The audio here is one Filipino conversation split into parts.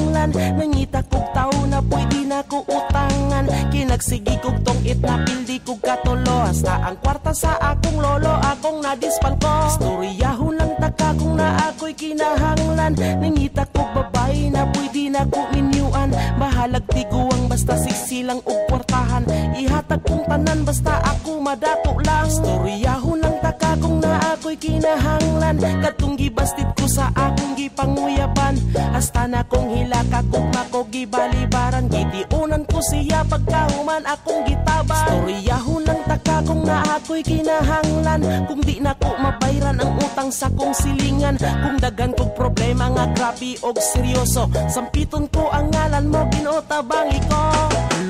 kinahanglan. Nangita kog tao na pwede na ko utangan. Kinagsigi kog tong itnapildi kog katulo. Hasta ang kwarta sa akong lolo akong nadispal ko. Storyahon lang taka kung na ako'y kinahanglan. Nangita kog babae na pwede na ko minyuan. Bahalag tiguang basta silang og kwartahan. Ihatag kong tanan basta ako madato lang. Storyahon lang taka kung na ako'y kinahanglan. Katong gibastid ko sa akong gipanguyaban. Hasta na kong hilaka kung ako gibalibaran. Gitiunan ko siya pagkahuman akong gitaban. Storyahon lang taka kung na ako'y kinahanglan. Kung di na ko mabayran ang utang sa kong silingan. Kung dagan kong problema nga grabe og seryoso. Sampiton ko ang ngalan mo ginotabangi ko.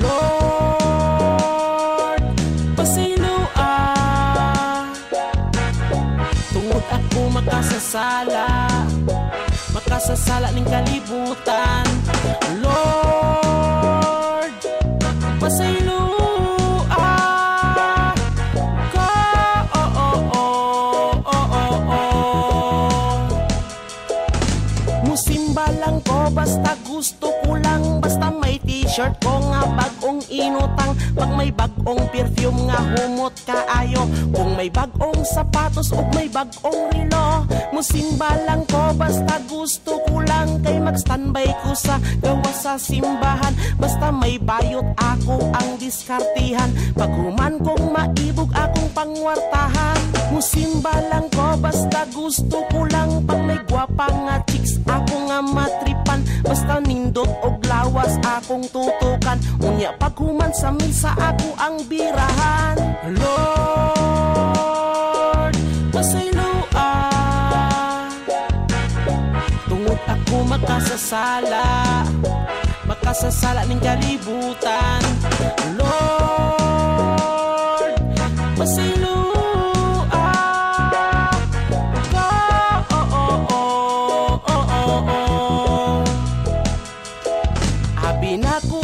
Lord, pasilua. Tungod ako makasasala. Makasasala ning kalibutan. Lord, pasilua. Musimba lang ko basta gusto ko lang. Basta may t-shirt ko nga bagong inutang. Pag may bagong perfume nga humot kaayo. Kung may bagong sapatos o may bagong relo. Musimba lang ko basta gusto ko lang. Kay mag-standby ko sa gawa sa simbahan. Basta may bayot ako ang diskartihan. Pag human kong maibog akong pangwartahan. Musimba lang ko basta gusto ko lang. Pag may gwapa nga chicks ako nga matripan. Basta nindot og lawas akong tutukan. Unya pag human sa misa ako ang birahan. Lord, pasilua. Tungod ako makasasala. Makasasala ning kalibutan. Lord, pasilua.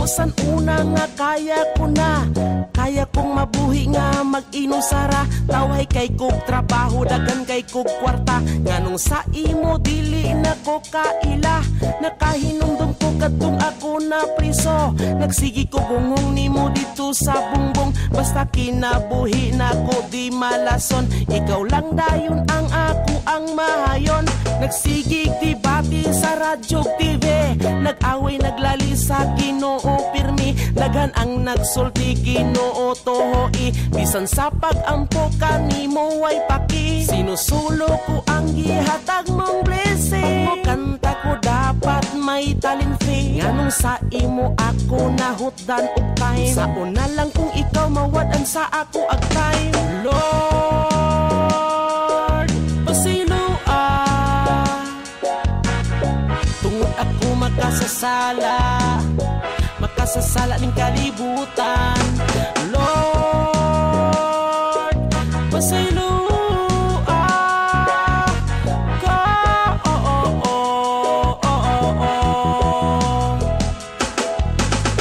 San una nga kaya ko na. Kaya kong mabuhi nga mag-inusara. Tawhay kay kog trabaho, dagan kay kog kwarta. Nganong sa imo dili na ko kaila. Nakahinumdum ko katong ako na priso. Nagsigi ko gungong nimo dito sa bungbong. Basta kinabuhi na ko di malason. Ikaw lang dayon ang ako ang mahayon. Nagsigig debate sa radyo TV. Nag-away naglali sa Ginoo pirmi. Dagan ang nagsulti Ginoo tohoi. Bisan sa pag-ampo kanimo way paki. Sinusulo ko ang gihatag mong blessing. Mo kanta ko dapat may talinfi. Nganong sa imo ako nahutdan og time. Sa una lang kung ikaw mawadan sa ako ag time. Lord, pasilua. Tungod ako makasasala. Makasasala ning kalibutan. Lord, pasilua.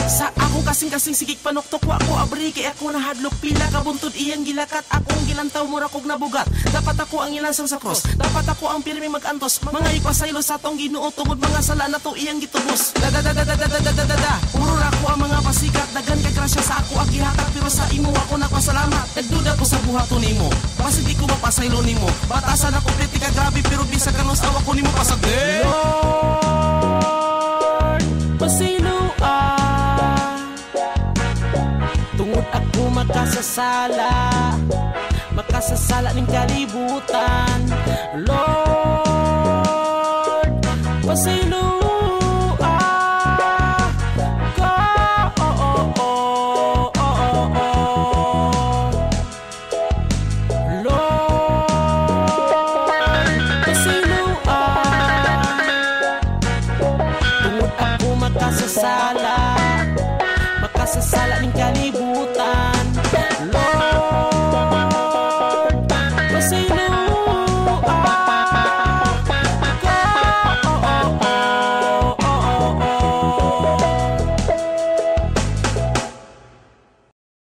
Sa ako kasing sigig panuktok ko ako abri. Kay ako nahadlok pila kabuntod iyang gilakat. Akong gilantaw mura kog nabugat. Dapat ako ang ilansang sa cross. Dapat ako ang pirmi magantos. Mga ipasaylo sa tong Ginoo tungod mga sala na to iyang gitubos. Uror ako ang mga pasikat. Dagan kay krasya sa ako ang gihatag. Pero sa imo ako nakasalamat. Nagduda ko sa buhaton nimo. Basta di ko mapasaylo nimo. Batasan ako piti ka grabe. Pero bisa kanos awa ko nimo pasagde. Lord, pasilua. Tungod ako makasasala. Makasasala ning kalibutan. Lord, pasilua. Makasasala ning kalibutan.